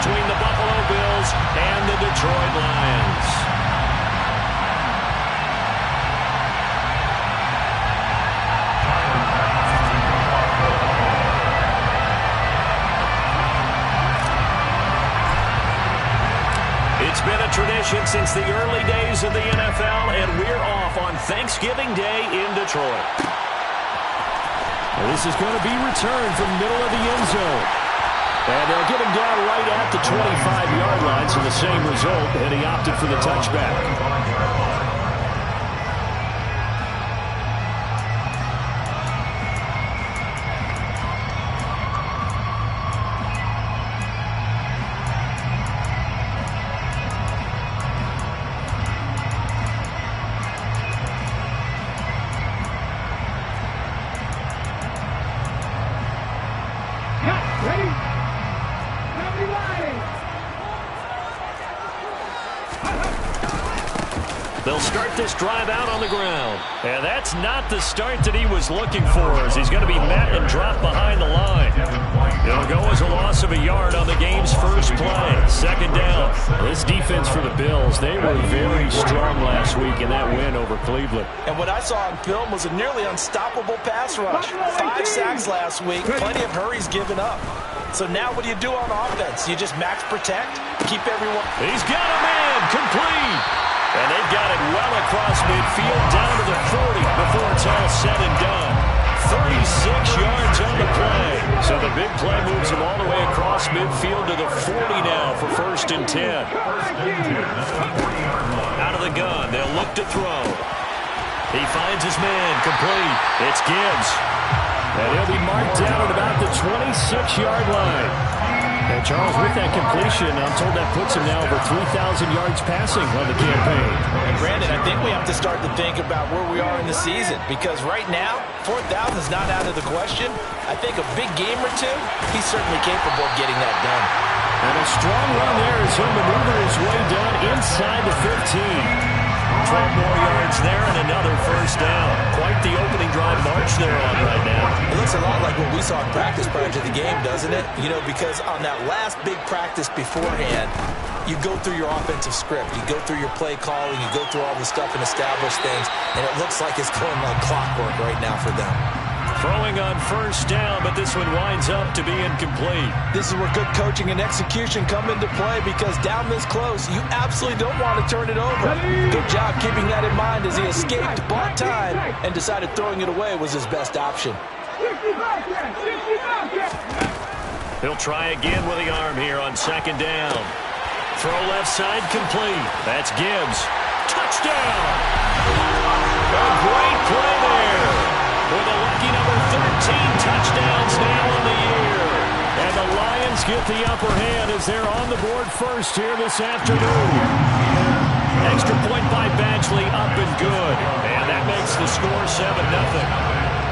between the Buffalo Bills and the Detroit Lions. It's been a tradition since the early days of the NFL, and we're off on Thanksgiving Day in Detroit. Well, this is going to be returned from middle of the end zone. And they'll get him down right at the 25-yard line, so the same result, and he opted for the touchback. They'll start this drive out on the ground. And that's not the start that he was looking for, as he's going to be met and dropped behind the line. It'll go as a loss of a yard on the game's first play. Second down. This defense for the Bills, they were very strong last week in that win over Cleveland. And what I saw on film was a nearly unstoppable pass rush. 5 sacks last week, plenty of hurries given up. So now what do you do on offense? You just max protect, keep everyone. He's got a man, complete. And they've got it well across midfield down to the 40 before it's all said and done. 36 yards on the play. So the big play moves him all the way across midfield to the 40 now for 1st and 10. Out of the gun, they'll look to throw. He finds his man, complete. It's Gibbs. And he'll be marked down at about the 26-yard line. And Charles, with that completion, I'm told that puts him now over 3,000 yards passing on the campaign. And Brandon, I think we have to start to think about where we are in the season, because right now, 4,000 is not out of the question. I think a big game or two, he's certainly capable of getting that done. And a strong run there as he'll maneuver his way down inside the 15. 12 more yards there and another first down. Quite the opening drive march they're on right now. It looks a lot like what we saw in practice prior to the game, doesn't it? You know, because on that last big practice beforehand, you go through your offensive script. You go through your play calling. You go through all the stuff and establish things. And it looks like it's going like clockwork right now for them. Throwing on first down, but this one winds up to be incomplete. This is where good coaching and execution come into play, because down this close, you absolutely don't want to turn it over. Good job keeping that in mind as he escaped, bought time, and decided throwing it away was his best option. He'll try again with the arm here on 2nd down. Throw left side, complete. That's Gibbs. Touchdown! A great play there. With a lucky number 13 touchdowns now on the year. And the Lions get the upper hand as they're on the board first here this afternoon. Extra point by Badgley, up and good. And that makes the score 7-0.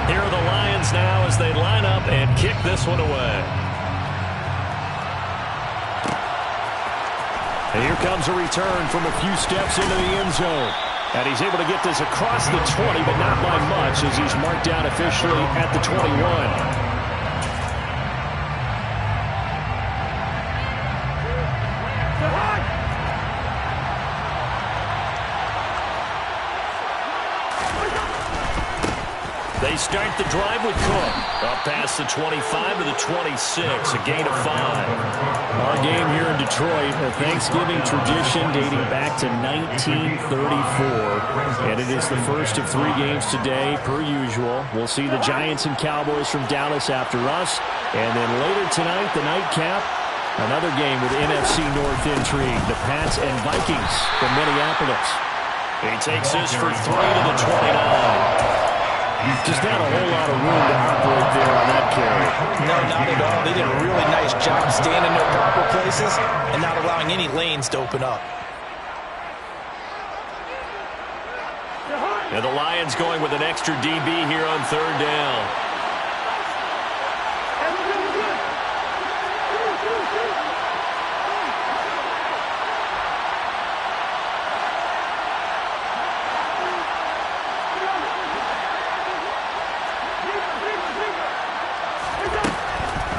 Here are the Lions now as they line up and kick this one away. And here comes a return from a few steps into the end zone. And he's able to get this across the 20, but not by much, as he's marked down officially at the 21. They start the drive with Cook. Up past the 25 to the 26, a gain of 5. Our game here in Detroit, a Thanksgiving tradition dating back to 1934. And it is the first of 3 games today, per usual. We'll see the Giants and Cowboys from Dallas after us. And then later tonight, the nightcap, another game with NFC North intrigue. The Pats and Vikings from Minneapolis. He takes this for 3 to the 29. Just not a whole lot of room to operate there on that carry. No, not at all. They did a really nice job staying in their proper places and not allowing any lanes to open up. And the Lions going with an extra DB here on 3rd down.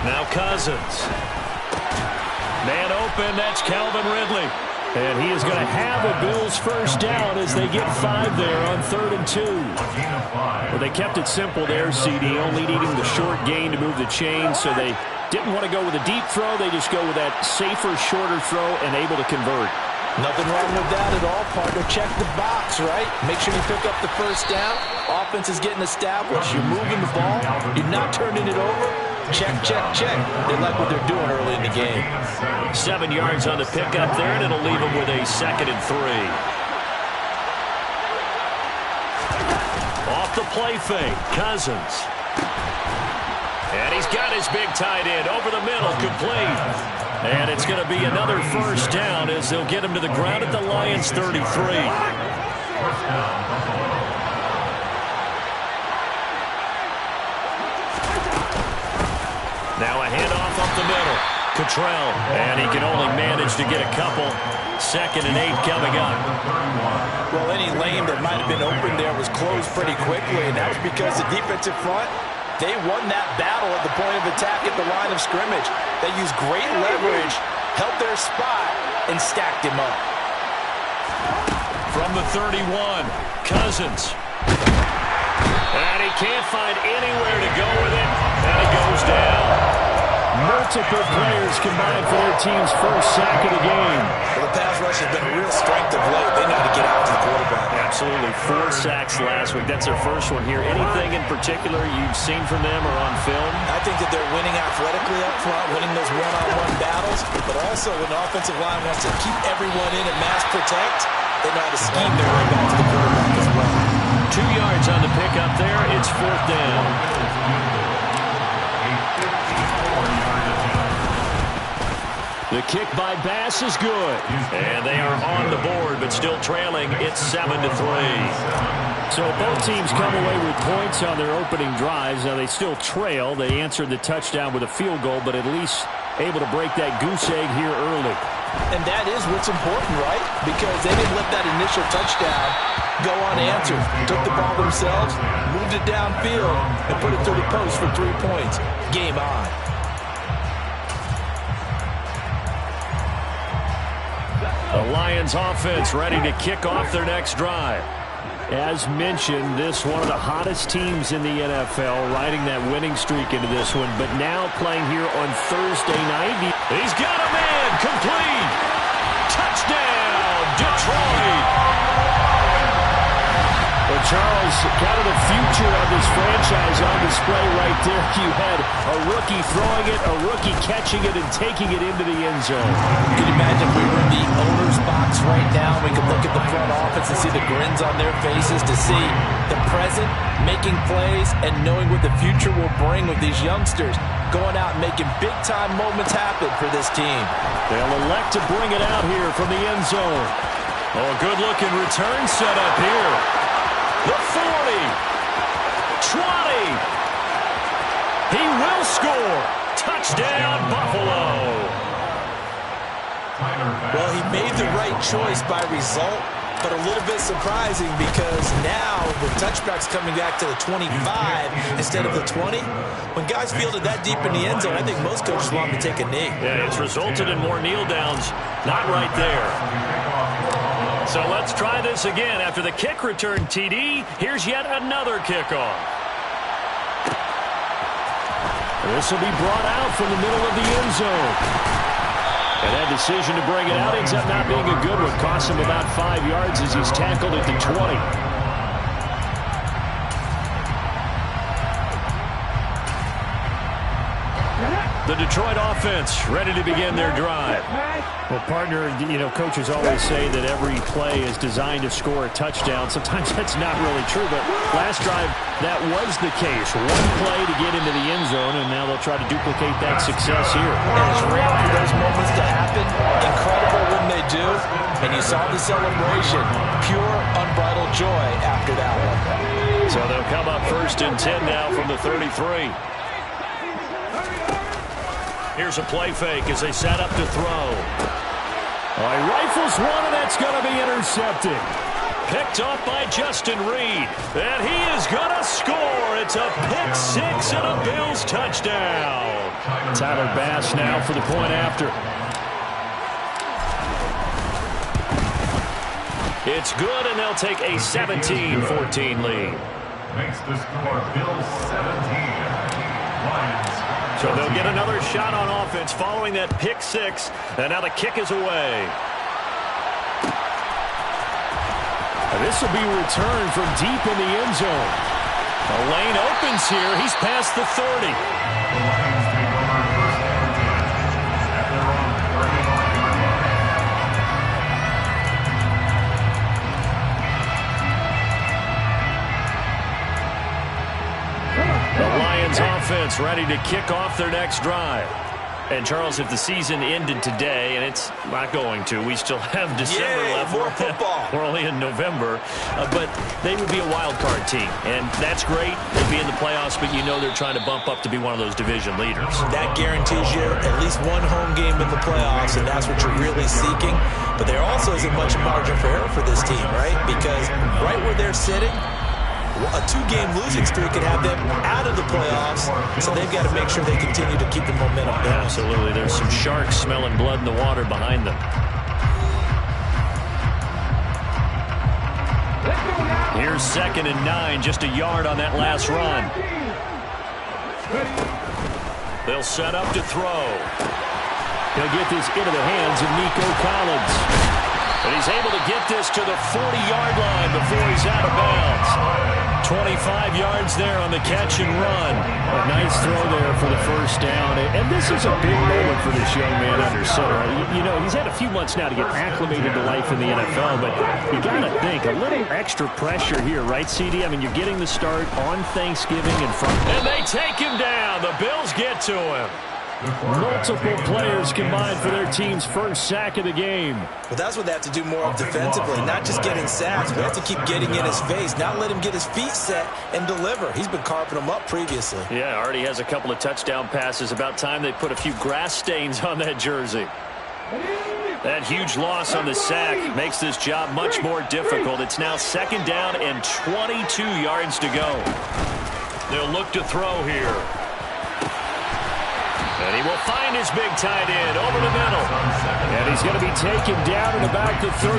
Now Cousins. Man open. That's Calvin Ridley. And he is going to have a Bills first down as they get 5 there on 3rd and 2. Well, they kept it simple there, CD, only needing the short gain to move the chain, so they didn't want to go with a deep throw. They just go with that safer, shorter throw and able to convert. Nothing wrong with that at all, partner. Check the box, right? Make sure you pick up the first down. Offense is getting established. You're moving the ball. You're not turning it over. Check, check, check. They like what they're doing early in the game. 7 yards on the pickup there, and it'll leave them with a 2nd and 3. Off the play fake, Cousins. And he's got his big tight end over the middle, complete. And it's going to be another first down as they'll get him to the ground at the Lions' 33. Now a handoff up the middle. Cottrell, and he can only manage to get a couple. 2nd and 8 coming up. Well, any lane that might have been open there was closed pretty quickly, and that was because the defensive front, they won that battle at the point of attack at the line of scrimmage. They used great leverage, held their spot, and stacked him up. From the 31, Cousins. And he can't find anywhere to go with it, and it goes down. Multiple players combined for their team's first sack of the game. Well, the pass rush has been a real strength of late. They know how to get out to the quarterback. Absolutely. 4 sacks last week. That's their first one here. Anything in particular you've seen from them or on film? I think that they're winning athletically up front, winning those one-on-one battles, but also when the offensive line wants to keep everyone in and mass protect, they know how to scheme their way back to the quarterback as well. 2 yards on the pickup there. It's 4th down. The kick by Bass is good. And they are on the board, but still trailing. It's 7-3. So both teams come away with points on their opening drives. Now they still trail. They answered the touchdown with a field goal, but at least able to break that goose egg here early. And that is what's important, right? Because they didn't let that initial touchdown go unanswered. Took the ball themselves, moved it downfield, and put it through the post for 3 points. Game on. The Lions offense ready to kick off their next drive. As mentioned, this one of the hottest teams in the NFL, riding that winning streak into this one, but now playing here on Thursday night. He's got a man, complete. Touchdown, Detroit. Well, Charles, kind of the future of this franchise on display right there. You had a rookie throwing it, a rookie catching it, and taking it into the end zone. You can imagine if we were in the owner's box right now, we could look at the front office and see the grins on their faces, to see the present, making plays, and knowing what the future will bring with these youngsters going out and making big-time moments happen for this team. They'll elect to bring it out here from the end zone. Oh, good-looking return set up here. The 40, 20. He will score. Touchdown, Buffalo. Well, he made the right choice by result, but a little bit surprising because now the touchback's coming back to the 25 instead of the 20. When guys fielded that deep in the end zone, I think most coaches want them to take a knee. Yeah, it's resulted in more kneel downs. Not right there. So let's try this again. After the kick return TD, here's yet another kickoff. This will be brought out from the middle of the end zone. And that decision to bring it out ends up not being a good one. Costs him about 5 yards as he's tackled at the 20. The Detroit offense ready to begin their drive. Well, partner, coaches always say that every play is designed to score a touchdown. Sometimes that's not really true, but last drive, that was the case. One play to get into the end zone, and now they'll try to duplicate that success here. And it's rare for those moments to happen. Incredible when they do. And you saw the celebration. Pure, unbridled joy after that one. So they'll come up 1st and 10 now from the 33. Here's a play fake as they set up to throw. He rifles one, and that's going to be intercepted. Picked off by Justin Reed. And he is going to score. It's a pick six and a Bills touchdown. Tyler Bass now for the point after. It's good, and they'll take a 17-14 lead. Makes the score Bills 17. Lions. So they'll get another shot on offense following that pick six, and now the kick is away. This will be returned from deep in the end zone. The lane opens here. He's past the 30. The Lions take over first and 10 at their own 39-yard line. The Lions offense ready to kick off their next drive. And, Charles, if the season ended today, and it's not going to, we still have December left. More football. We're only in November. But they would be a wild card team. And that's great. They'd be in the playoffs, but you know they're trying to bump up to be one of those division leaders. That guarantees you at least one home game in the playoffs, and that's what you're really seeking. But there also isn't much margin for error for this team, right? Because right where they're sitting, a two-game losing streak could have them out of the playoffs, so they've got to make sure they continue to keep the momentum going. Absolutely. There's some sharks smelling blood in the water behind them. Here's 2nd and 9, just a yard on that last run. They'll set up to throw. He'll get this into the hands of Nico Collins. And he's able to get this to the 40-yard line before he's out of bounds. 25 yards there on the catch and run. A nice throw there for the first down. And this is a big moment for this young man under center. You know, he's had a few months now to get acclimated to life in the NFL, but you got to think, a little extra pressure here, right, CD? I mean, you're getting the start on Thanksgiving in front. And they take him down. The Bills get to him. Multiple players combined for their team's first sack of the game. Well, that's what they have to do more of defensively, not just getting sacks, but they have to keep getting in his face, not let him get his feet set and deliver. He's been carping them up previously. Yeah, already has a couple of touchdown passes. About time they put a few grass stains on that jersey. That huge loss on the sack makes this job much more difficult. It's now 2nd down and 22 yards to go. They'll look to throw here. And he will find his big tight end over the middle. And he's going to be taken down at about the 33.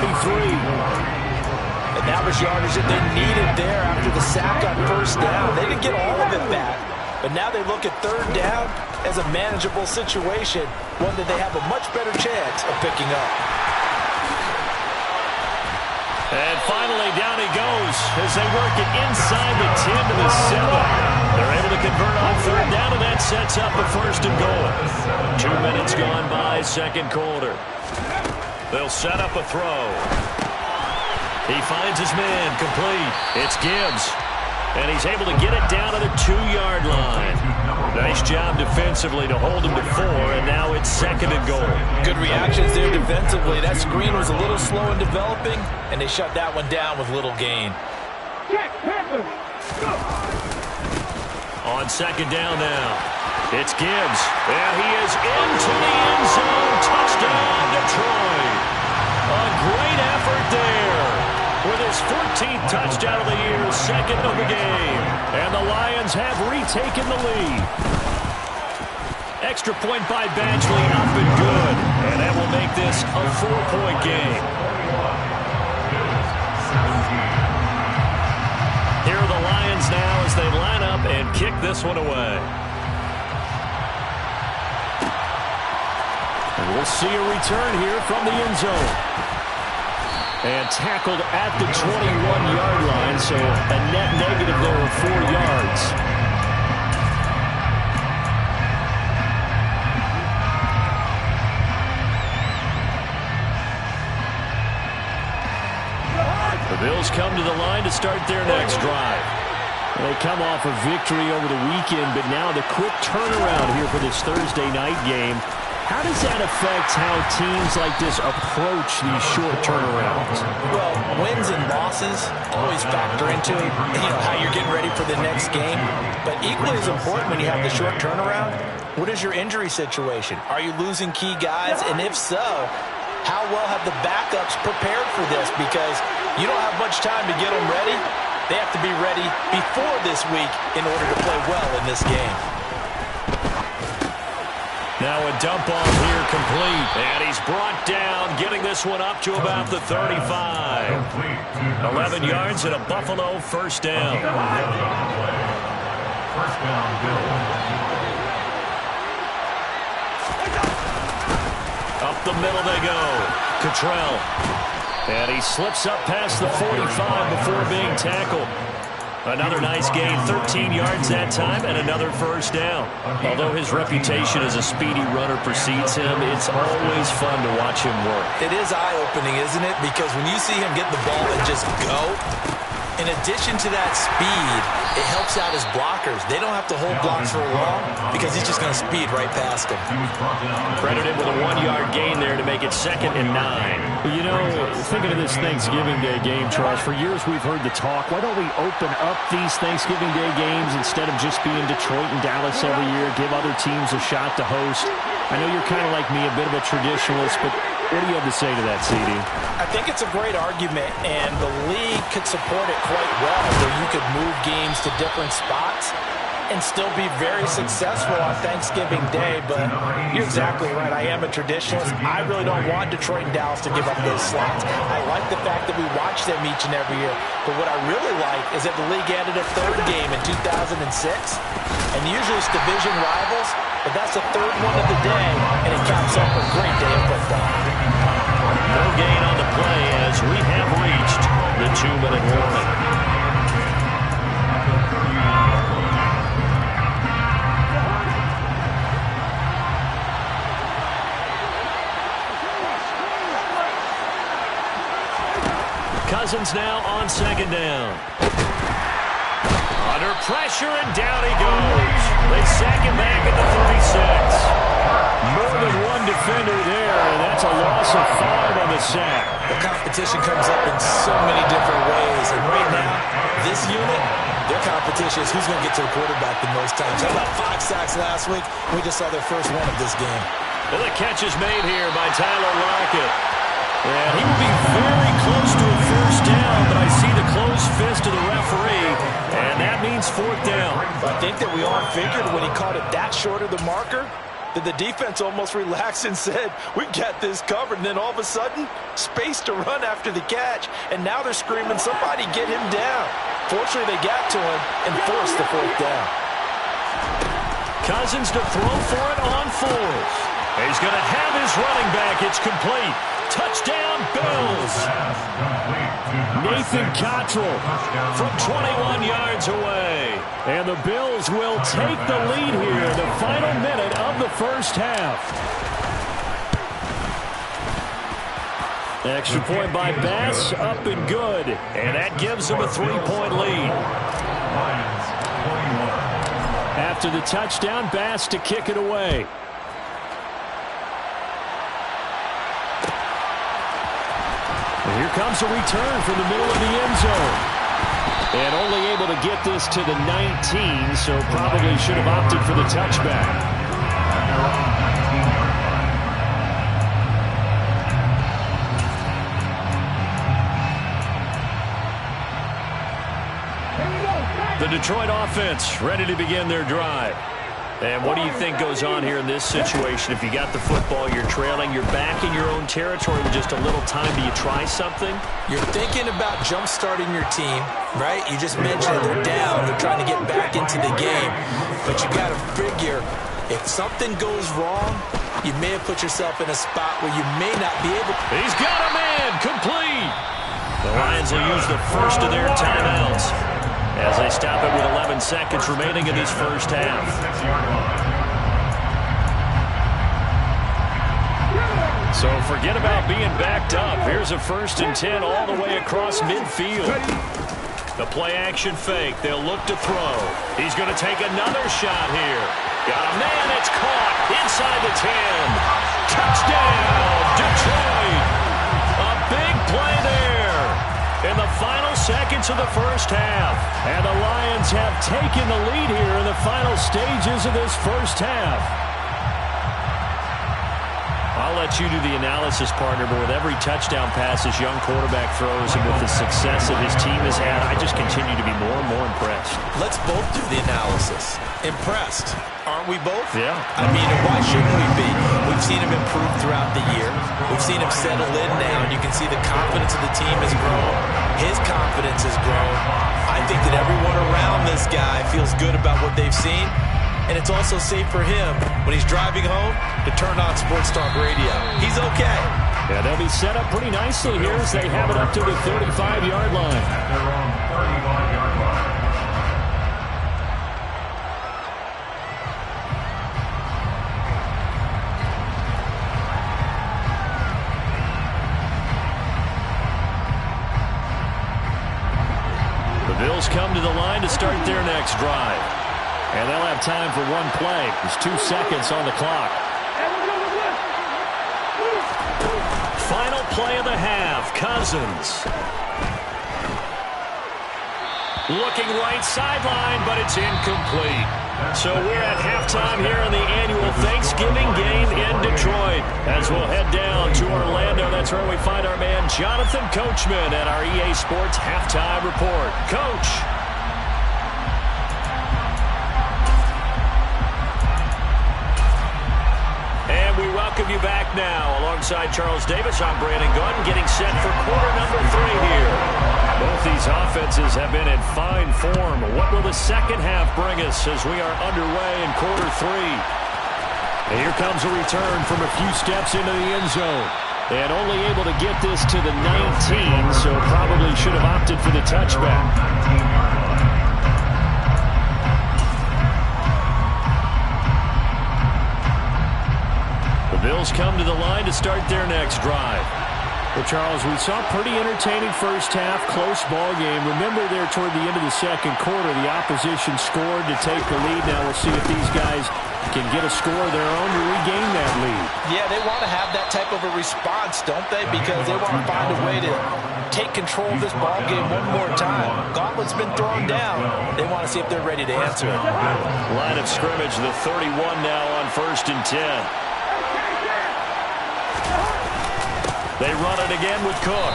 And that was yardage that they needed there after the sack on first down. They didn't get all of it back, but now they look at 3rd down as a manageable situation, one that they have a much better chance of picking up. And finally, down he goes as they work it inside the 10 to the 7. They're able to convert on 3rd down, and that sets up a 1st and goal. 2 minutes gone by, 2nd quarter. They'll set up a throw. He finds his man, complete. It's Gibbs. And he's able to get it down to the 2-yard line. Nice job defensively to hold him to 4, and now it's 2nd and goal. Good reactions there defensively. That screen was a little slow in developing, and they shut that one down with little gain. On 2nd down now, it's Gibbs. And he is into the end zone. Touchdown, Detroit. A great effort there. With his 14th touchdown of the year, 2nd of the game. And the Lions have retaken the lead. Extra point by Badgley, up and good. And that will make this a 4-point game. Here are the Lions now as they line up and kick this one away. And we'll see a return here from the end zone. And tackled at the 21-yard line, so a net negative there of 4 yards. The Bills come to the line to start their next drive. They come off a victory over the weekend, but now the quick turnaround here for this Thursday night game. How does that affect how teams like this approach these short turnarounds? Well, wins and losses always factor into how you're getting ready for the next game. But equally as important when you have the short turnaround, what is your injury situation? Are you losing key guys? And if so, how well have the backups prepared for this? Because you don't have much time to get them ready. They have to be ready before this week in order to play well in this game. Now a dump off here complete. And he's brought down, getting this one up to about the 35. 11 yards and a Buffalo first down. First down, Bills. Up the middle they go. Cottrell. And he slips up past the 45 before being tackled. Another nice gain, 13 yards that time, and another first down. Although his reputation as a speedy runner precedes him, it's always fun to watch him work. It is eye-opening, isn't it? Because when you see him get the ball and just go, in addition to that speed, it helps out his blockers. They don't have to hold blocks for long because he's just going to speed right past them. Credited with a 1-yard gain there to make it 2nd and 9. You know, thinking of this Thanksgiving Day game, Charles, for years we've heard the talk, why don't we open up these Thanksgiving Day games instead of just being Detroit and Dallas every year, give other teams a shot to host? I know you're kind of like me, a bit of a traditionalist, but what do you have to say to that, CD? I think it's a great argument, and the league could support it quite well, where you could move games to different spots and still be very successful on Thanksgiving Day. But you're exactly right. I am a traditionalist. I really don't want Detroit and Dallas to give up those slots. I like the fact that we watch them each and every year. But what I really like is that the league added a third game in 2006. And usually it's division rivals, but that's the third one of the day, and it caps up a great day of football. No gain on the play as we have reached the 2-minute warning. Cousins now on 2nd down. Under pressure, and down he goes. They sack him back at the 36. More than one defender there, and that's a loss of 5 on the sack. The competition comes up in so many different ways, and right now, this unit, their competition is who's going to get to the quarterback the most times. How about 5 sacks last week? We just saw their first one of this game. Well, the catch is made here by Tyler Lockett. And he will be very close to a first down, but I see the closed fist of the referee, and that means 4th down. I think that we all figured when he caught it that short of the marker, that the defense almost relaxed and said, we got this covered. And then all of a sudden, space to run after the catch. And now they're screaming, somebody get him down. Fortunately, they got to him and forced the 4th down. Cousins to throw for it on 4th. He's going to have his running back. It's complete. Touchdown, Bills. Nathan Cottrell from 21 yards away. And the Bills will take the lead here in the final minute of the first half. Extra point by Bass, up and good. And that gives them a 3-point lead. After the touchdown, Bass to kick it away. And here comes a return from the middle of the end zone. And only able to get this to the 19, so probably should have opted for the touchback. The Detroit offense ready to begin their drive. And what do you think goes on here in this situation? If you got the football, you're trailing, you're back in your own territory with just a little time. Do you try something? You're thinking about jump-starting your team, right? You just mentioned they're down. They're trying to get back into the game. But you got to figure, if something goes wrong, you may have put yourself in a spot where you may not be able to. He's got a man, complete. The Lions will use the first of their timeouts as they stop it with 11 seconds remaining in this first half. So forget about being backed up. Here's a 1st and 10 all the way across midfield. The play action fake. They'll look to throw. He's going to take another shot here. Got a man. It's caught inside the 10. Touchdown, Detroit. A big play there in the final seconds of the first half. And the Lions have taken the lead here in the final stages of this first half. I'll let you do the analysis, partner, but with every touchdown pass this young quarterback throws and with the success that his team has had, I just continue to be more and more impressed. Let's both do the analysis. Impressed. Aren't we both? Yeah. I mean, why shouldn't we be? We've seen him improve throughout the year. We've seen him settle in now, and you can see the confidence of the team has grown. His confidence has grown. I think that everyone around this guy feels good about what they've seen. And it's also safe for him when he's driving home to turn on Sports Talk Radio. He's okay. Yeah, they'll be set up pretty nicely here as they have it up to the 35-yard line. At their own 35-yard line. The Bills come to the line to start their next drive. And they'll have time for one play. There's 2 seconds on the clock. Final play of the half. Cousins. Looking right sideline, but it's incomplete. So we're at halftime here in the annual Thanksgiving game in Detroit. As we'll head down to Orlando, that's where we find our man Jonathan Coachman at our EA Sports Halftime Report. Coach. And we welcome you back now. Alongside Charles Davis, I'm Brandon Gunn, getting set for quarter number 3 here. Both these offenses have been in fine form. What will the second half bring us as we are underway in quarter 3? And here comes a return from a few steps into the end zone. And only able to get this to the 19, so probably should have opted for the touchback. Bills come to the line to start their next drive. Well, Charles, we saw a pretty entertaining first half, close ball game. Remember there toward the end of the second quarter, the opposition scored to take the lead. Now we'll see if these guys can get a score of their own to regain that lead. Yeah, they want to have that type of a response, don't they? Because they want to find a way to take control of this ball game one more time. Gauntlet's been thrown down. They want to see if they're ready to answer it. Line of scrimmage, the 31 now on 1st and 10. They run it again with Cook.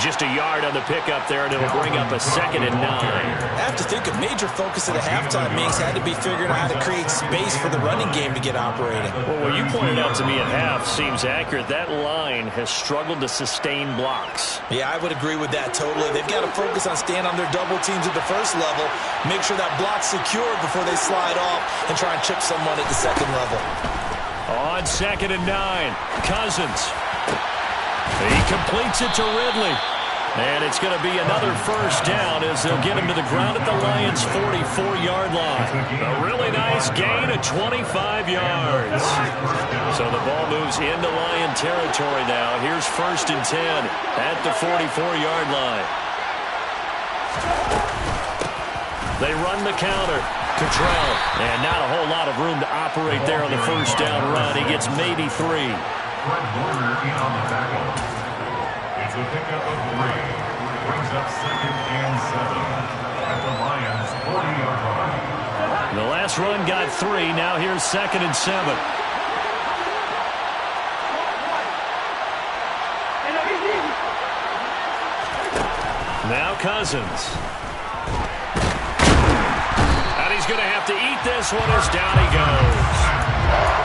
Just a yard on the pickup there, and it'll bring up a 2nd and 9. I have to think a major focus of the halftime meetings had to be figuring out how to create space for the running game to get operating. Well, what you pointed out to me at half seems accurate. That line has struggled to sustain blocks. Yeah, I would agree with that totally. They've got to focus on staying on their double teams at the first level, make sure that block's secured before they slide off and try and chip someone at the second level. On 2nd and 9, Cousins. He completes it to Ridley. And it's going to be another first down as they'll get him to the ground at the Lions' 44-yard line. A really nice gain of 25 yards. So the ball moves into Lion territory now. Here's 1st and 10 at the 44-yard line. They run the counter. Cottrell. And not a whole lot of room to operate there on the first down run. He gets maybe 3. Fred Warner in on the tackle. It's a pickup of 3. Brings up 2nd and 7 at the Lions' 40-yard line. The last run got 3. Now here's 2nd and 7. Now Cousins. And he's going to have to eat this one as down he goes.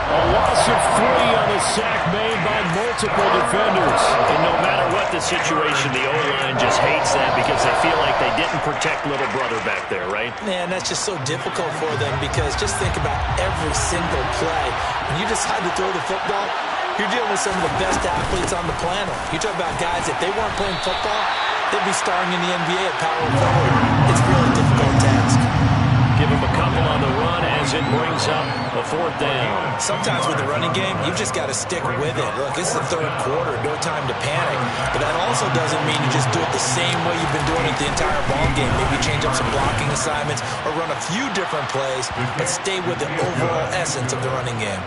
A loss of 3 on the sack made by multiple defenders. And no matter what the situation, the O-line just hates that because they feel like they didn't protect little brother back there, right? Man, that's just so difficult for them because just think about every single play. When you decide to throw the football, you're dealing with some of the best athletes on the planet. You talk about guys, if they weren't playing football, they'd be starring in the NBA at power forward. It's a really difficult task. Give him a couple on the run as it brings up a 4th down. Sometimes with the running game, you've just got to stick with it. Look, it's the 3rd quarter, no time to panic. But that also doesn't mean you just do it the same way you've been doing it the entire ball game. Maybe change up some blocking assignments or run a few different plays, but stay with the overall essence of the running game.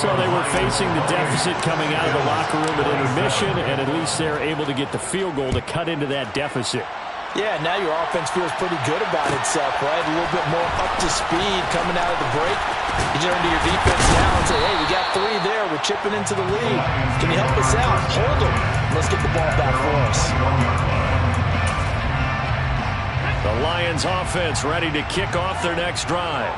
So they were facing the deficit coming out of the locker room at intermission, and at least they're able to get the field goal to cut into that deficit. Yeah, now your offense feels pretty good about itself, right? A little bit more up to speed coming out of the break. You turn to your defense now and say, hey, we got 3 there. We're chipping into the lead. Can you help us out? Hold them. Let's get the ball back for us. The Lions offense ready to kick off their next drive.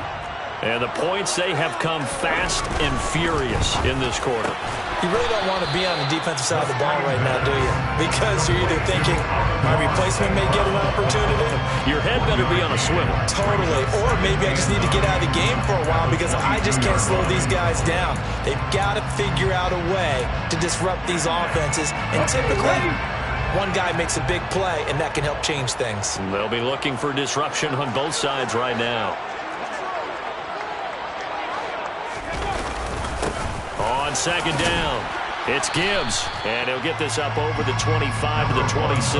And the points, they have come fast and furious in this quarter. You really don't want to be on the defensive side of the ball right now, do you? Because you're either thinking, my replacement may get an opportunity. Your head better be on a swivel. Totally. Or maybe I just need to get out of the game for a while because I just can't slow these guys down. They've got to figure out a way to disrupt these offenses. And typically, one guy makes a big play, and that can help change things. They'll be looking for disruption on both sides right now. On second down, it's Gibbs, and he'll get this up over the 25 to the 26.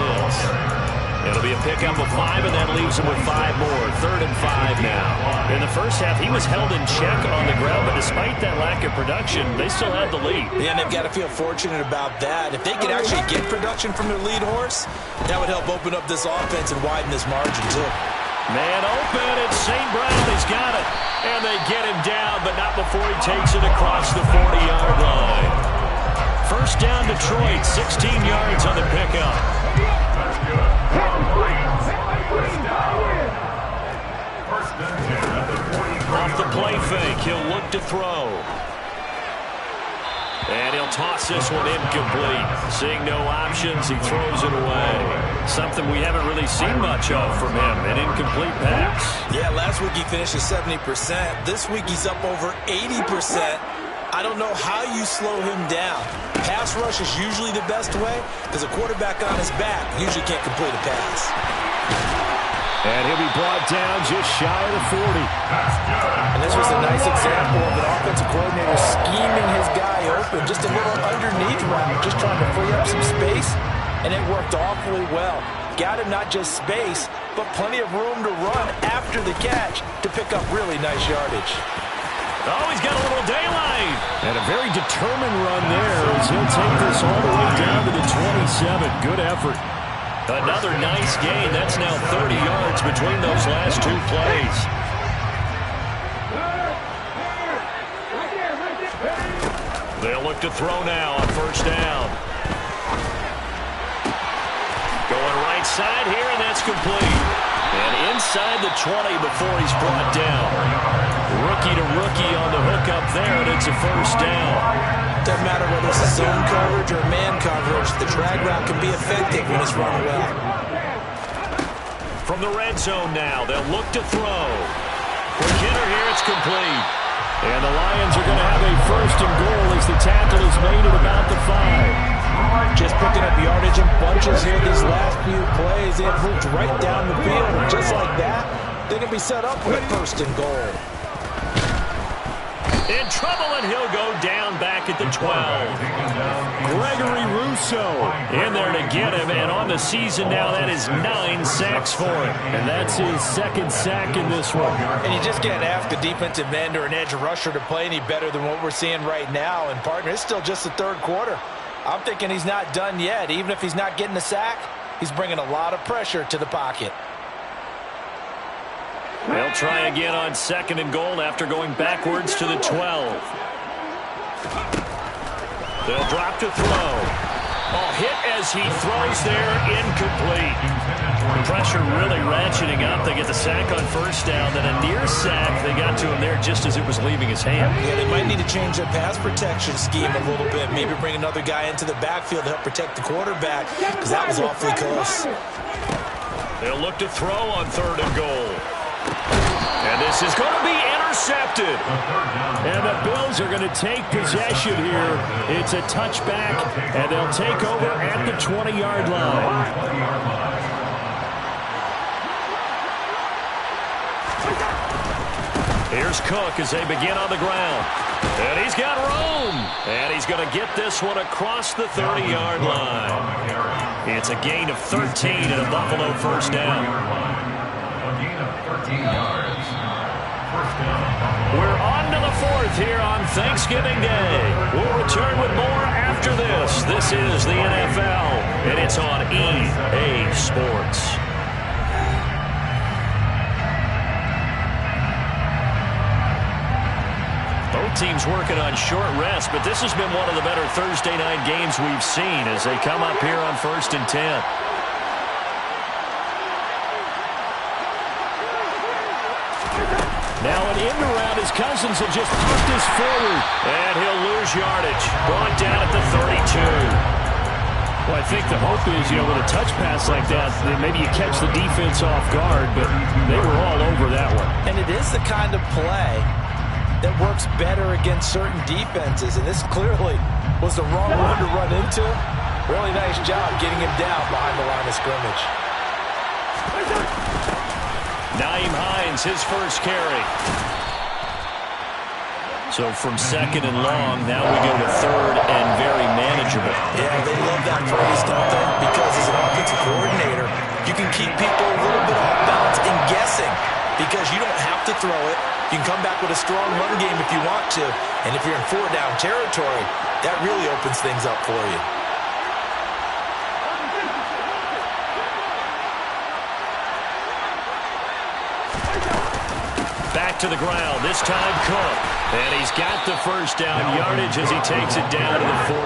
It'll be a pickup of 5, and that leaves him with 5 more. 3rd and 5 now. In the first half, he was held in check on the ground, but despite that lack of production, they still have the lead. Yeah, and they've got to feel fortunate about that. If they could actually get production from their lead horse, that would help open up this offense and widen this margin, too. Man open, it's St. Brown. He's got it. And they get him down, but not before he takes it across the 40-yard line. First down, Detroit, 16 yards on the pickup. Off the play fake, he'll look to throw. And he'll toss this one incomplete. Seeing no options, he throws it away. Something we haven't really seen much of from him, an incomplete pass. Yeah, last week he finished at 70%. This week he's up over 80%. I don't know how you slow him down. Pass rush is usually the best way because a quarterback on his back usually can't complete a pass. And he'll be brought down just shy of the 40. And this was a nice example of an offensive coordinator scheming his guy open. Just a little underneath route, just trying to free up some space, and it worked awfully well. Got him not just space, but plenty of room to run after the catch to pick up really nice yardage. Oh, he's got a little daylight. And a very determined run there as he'll take this all the way down to the 27. Good effort. Another nice gain. That's now 30 yards between those last 2 plays. They'll look to throw now on first down. Going right side here, and that's complete. And inside the 20 before he's brought down. Rookie to rookie on the hook up there, and it's a first down. Doesn't matter whether it's zone coverage or man coverage, the drag route can be effective when it's run well. From the red zone now, they'll look to throw. Quick hitter here, it's complete. And the Lions are going to have a first and goal as the tackle is made at about the 5. Just picking up yardage in bunches here these last few plays. They have moved right down the field. And just like that, they can be set up with a first and goal. In trouble, and he'll go down back at the 12. Gregory Rousseau in there to get him, and on the season now, that is 9 sacks for him. And that's his 2nd sack in this one. And you just can't ask a defensive end or an edge rusher to play any better than what we're seeing right now. And, partner, it's still just the 3rd quarter. I'm thinking he's not done yet. Even if he's not getting a sack, he's bringing a lot of pressure to the pocket. They'll try again on 2nd and goal after going backwards to the 12. They'll drop to throw. Oh, hit as he throws there, incomplete. Pressure really ratcheting up. They get the sack on first down, then a near sack. They got to him there just as it was leaving his hand. Yeah, they might need to change their pass protection scheme a little bit. Maybe bring another guy into the backfield to help protect the quarterback because that was awfully close. They'll look to throw on 3rd and goal. And this is going to be intercepted. And the Bills are going to take possession here. It's a touchback, and they'll take over at the 20-yard line. Here's Cook as they begin on the ground. And he's got room. And he's going to get this one across the 30-yard line. It's a gain of 13 and a Buffalo first down. We're on to the 4th here on Thanksgiving Day. We'll return with more after this. This is the NFL, and it's on EA Sports. team's working on short rest, but this has been one of the better Thursday night games we've seen as they come up here on 1st and 10. Now an end around as Cousins will just pop this forward. And he'll lose yardage. Brought down at the 32. Well, I think the hope is, with a touch pass like that, maybe you catch the defense off guard, but they were all over that one. And it is the kind of play that works better against certain defenses, and this clearly was the wrong one to run into. Really nice job getting him down behind the line of scrimmage. Nyheim Hines, his first carry. So from 2nd and long, now we go to 3rd and very manageable. Yeah, they love that phrase, don't they? Because as an offensive coordinator, you can keep people a little bit off balance and guessing because you don't have to throw it. You can come back with a strong run game if you want to. And if you're in 4-down territory, that really opens things up for you. Back to the ground, this time Cook. And he's got the first down yardage as he takes it down to the 49.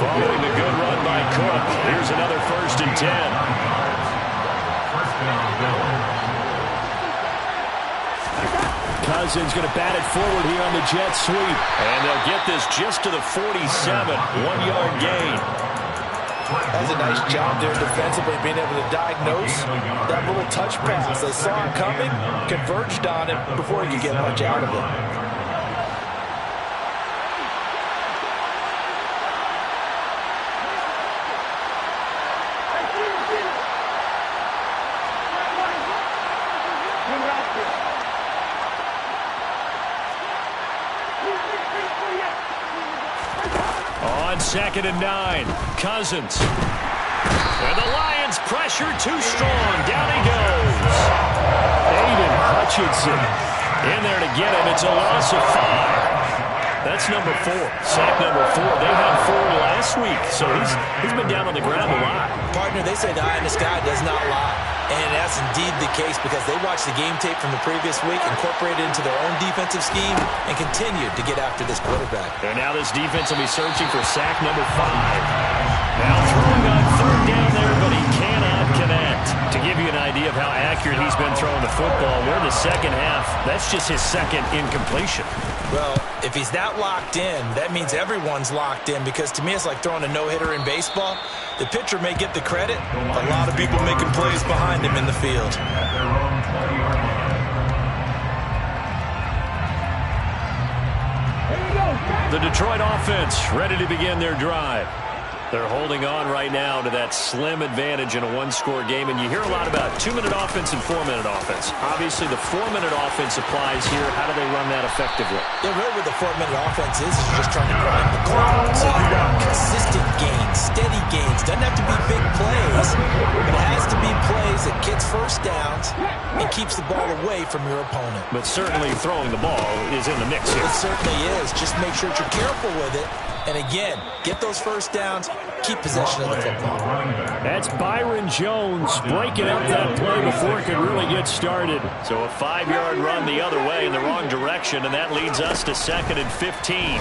Following the good run by Cook, here's another 1st and 10. Cousins going to bat it forward here on the jet sweep. And they'll get this just to the 47, 1-yard gain. That's a nice job there defensively, being able to diagnose that little touch pass. They saw it coming, converged on it before he could get much out of it. On 2nd and 9, Cousins. And the Lions pressure too strong. Down he goes. Aiden Hutchinson In there to get him. It's a loss of 5. That's number 4. Sack number 4. They had 4 last week, so he's been down on the ground a lot. Partner, they say the eye in the sky does not lie. And that's indeed the case because they watched the game tape from the previous week, incorporated it into their own defensive scheme, and continued to get after this quarterback. And now this defense will be searching for sack number 5. Now throwing on 3rd down there, but he cannot connect. To give you an idea of how accurate he's been throwing the football, we're in the second half. That's just his 2nd incompletion. Well, if he's that locked in, that means everyone's locked in because to me it's like throwing a no-hitter in baseball. The pitcher may get the credit, a lot of people making plays behind him in the field. The Detroit offense ready to begin their drive. They're holding on right now to that slim advantage in a one-score game, and you hear a lot about 2-minute offense and 4-minute offense. Obviously, the 4-minute offense applies here. How do they run that effectively? Yeah, really what the 4-minute offense is you're just trying to grind the clock. So you want consistent gains, steady gains. Doesn't have to be big plays, but it has to be plays that gets first downs and keeps the ball away from your opponent. But certainly throwing the ball is in the mix here. It certainly is. Just make sure that you're careful with it. And again, get those first downs, keep possession of the football. That's Byron Jones breaking up that play before it could really get started. So a 5-yard run the other way in the wrong direction, and that leads us to 2nd and 15.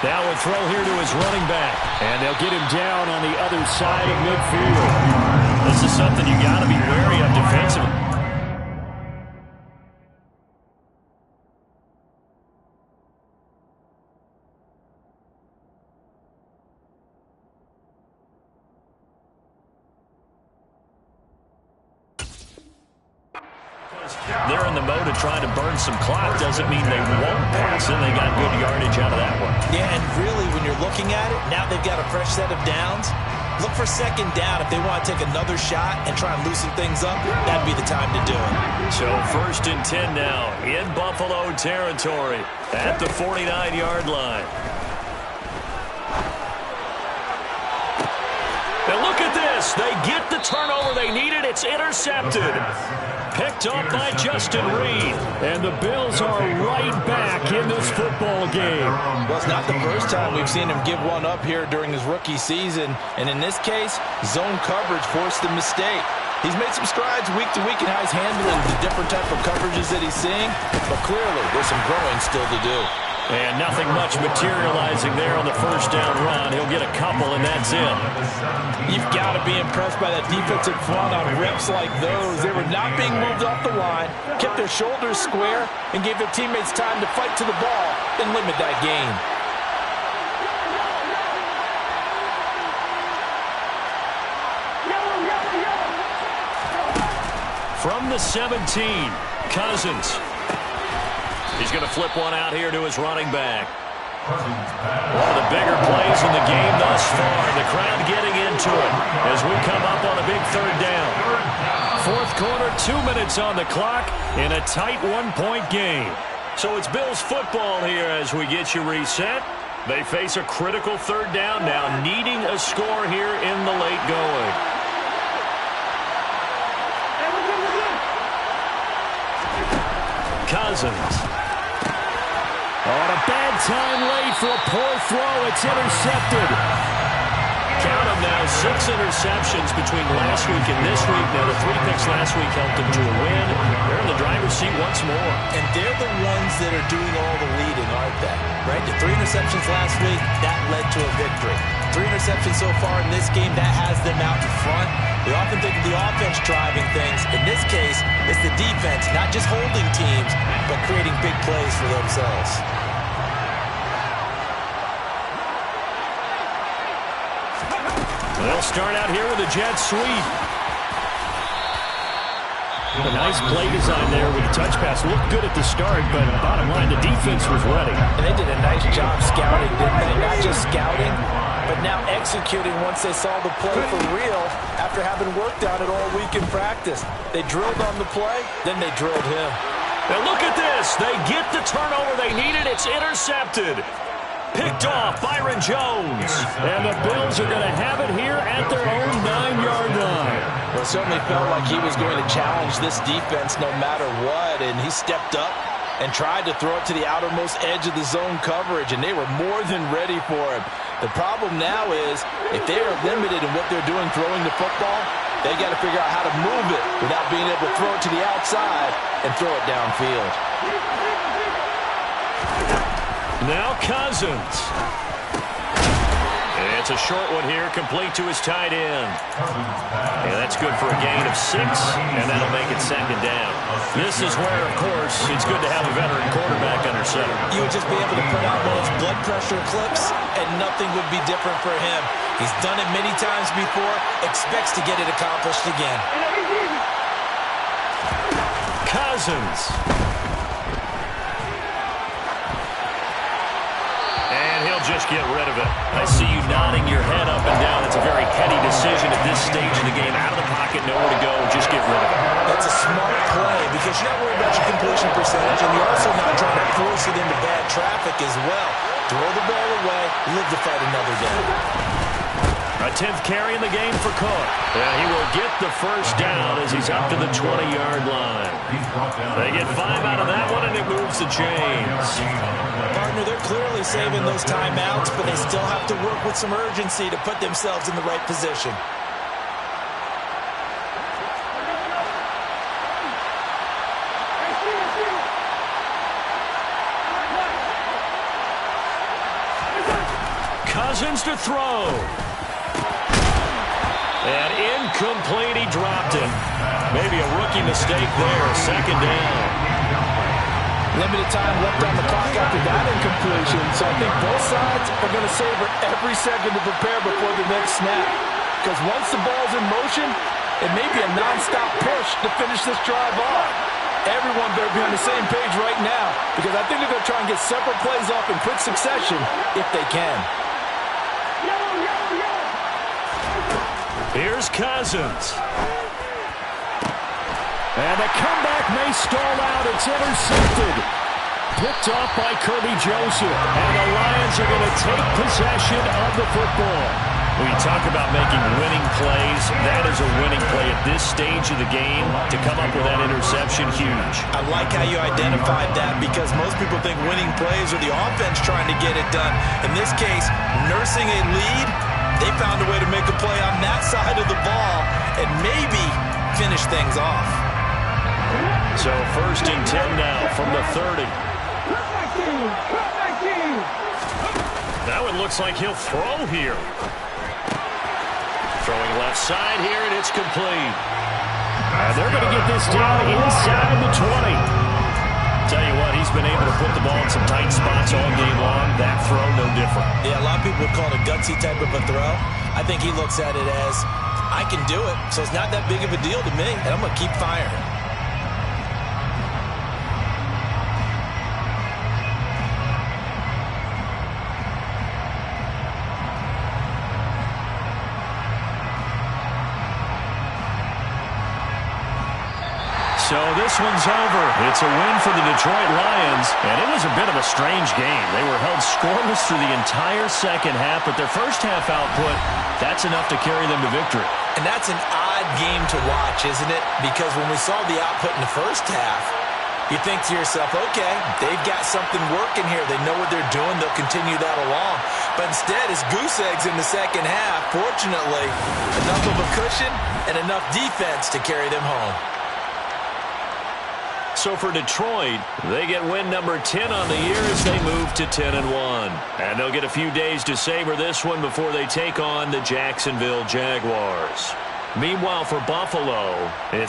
Now a throw here to his running back. And they'll get him down on the other side of midfield. This is something you got to be wary of defensively. They're in the mode of trying to burn some clock. Doesn't mean they won't pass it. They got good yardage out of that one. Yeah, and really, when you're looking at it, now they've got a fresh set of downs. Look for 2nd down. If they want to take another shot and try and loosen things up, that'd be the time to do it. So 1st and 10 now in Buffalo territory at the 49-yard line. And look at this. They get the turnover they needed. It's intercepted. Picked up by Justin Reed. And the Bills are right back in this football game. Well, it's not the first time we've seen him give one up here during his rookie season. And in this case, zone coverage forced the mistake. He's made some strides week to week in how he's handling the different type of coverages that he's seeing, but clearly there's some growing still to do. And nothing much materializing there on the first down run. He'll get a couple, and that's it. You've got to be impressed by that defensive front on reps like those. They were not being moved off the line, kept their shoulders square, and gave their teammates time to fight to the ball and limit that gain. From the 17, Cousins. He's going to flip one out here to his running back. One of the bigger plays in the game thus far. The crowd getting into it as we come up on a big third down. Fourth quarter, 2 minutes on the clock in a tight one-point game. So it's Bills football here as we get you reset. They face a critical third down now, needing a score here in the late going. Cousins. On a bad time late for a poor throw. It's intercepted. Count them now, 6 interceptions between last week and this week. Now, the 3 picks last week helped them to a win. They're in the driver's seat once more. And they're the ones that are doing all the leading, aren't they? Right? The 3 interceptions last week, that led to a victory. 3 interceptions so far in this game, that has them out in front. We often think of the offense driving things. In this case, it's the defense, not just holding teams, but creating big plays for themselves. They'll start out here with a jet sweep. A nice play design there with the touch pass. Looked good at the start, but bottom line, the defense was ready. And they did a nice job scouting, didn't they? Not just scouting, but now executing once they saw the play for real after having worked on it all week in practice. They drilled on the play, then they drilled him. And look at this. They get the turnover they needed. It's intercepted. Picked off Byron Jones. And the Bills are going to have it here at their own 9-yard line. Well, it certainly felt like he was going to challenge this defense no matter what, and he stepped up and tried to throw it to the outermost edge of the zone coverage, and they were more than ready for him. The problem now is if they are limited in what they're doing throwing the football, they got to figure out how to move it without being able to throw it to the outside and throw it downfield. Now Cousins. It's a short one here, complete to his tight end. Yeah, that's good for a gain of 6, and that'll make it second down. This is where, of course, it's good to have a veteran quarterback under center. You would just be able to put out those blood pressure clips, and nothing would be different for him. He's done it many times before, expects to get it accomplished again. Cousins. He'll just get rid of it. I see you nodding your head up and down. It's a very heady decision at this stage of the game. Out of the pocket, nowhere to go. Just get rid of it. That's a smart play because you're not worried about your completion percentage, and you're also not trying to force it into bad traffic as well. Throw the ball away, live to fight another day. A 10th carry in the game for Cook. And he will get the first down as he's up to the 20-yard line. They get 5 out of that one, and it moves the chains. Partner, they're clearly saving those timeouts, but they still have to work with some urgency to put themselves in the right position. Cousins to throw. And incomplete, he dropped it. Maybe a rookie mistake there, second down. Limited time left on the clock after that incompletion, so I think both sides are going to savor every second to prepare before the next snap. Because once the ball's in motion, it may be a non-stop push to finish this drive off. Everyone better be on the same page right now, because I think they're going to try and get several plays off in quick succession if they can. Here's Cousins. And the comeback may stall out. It's intercepted. Picked off by Kirby Joseph. And the Lions are going to take possession of the football. When you talk about making winning plays, that is a winning play at this stage of the game. To come up with that interception, huge. I like how you identified that because most people think winning plays are the offense trying to get it done. In this case, nursing a lead, they found a way to make a play on that side of the ball and maybe finish things off. So 1st and 10 now from the 30. That one looks like he'll throw here. Throwing left side here, and it's complete. And they're going to get this down inside of the 20. Tell you what, he's been able to put the ball in some tight spots all game long. That throw, no different. Yeah, a lot of people would call it a gutsy type of a throw. I think he looks at it as, I can do it, so it's not that big of a deal to me, and I'm going to keep firing. So this one's over. It's a win for the Detroit Lions, and it was a bit of a strange game. They were held scoreless through the entire second half, but their first half output, that's enough to carry them to victory. And that's an odd game to watch, isn't it? Because when we saw the output in the first half, you think to yourself, okay, they've got something working here. They know what they're doing. They'll continue that along. But instead, it's goose eggs in the second half. Fortunately, enough of a cushion and enough defense to carry them home. So for Detroit, they get win number 10 on the year as they move to 10-1. And they'll get a few days to savor this one before they take on the Jacksonville Jaguars. Meanwhile, for Buffalo, it's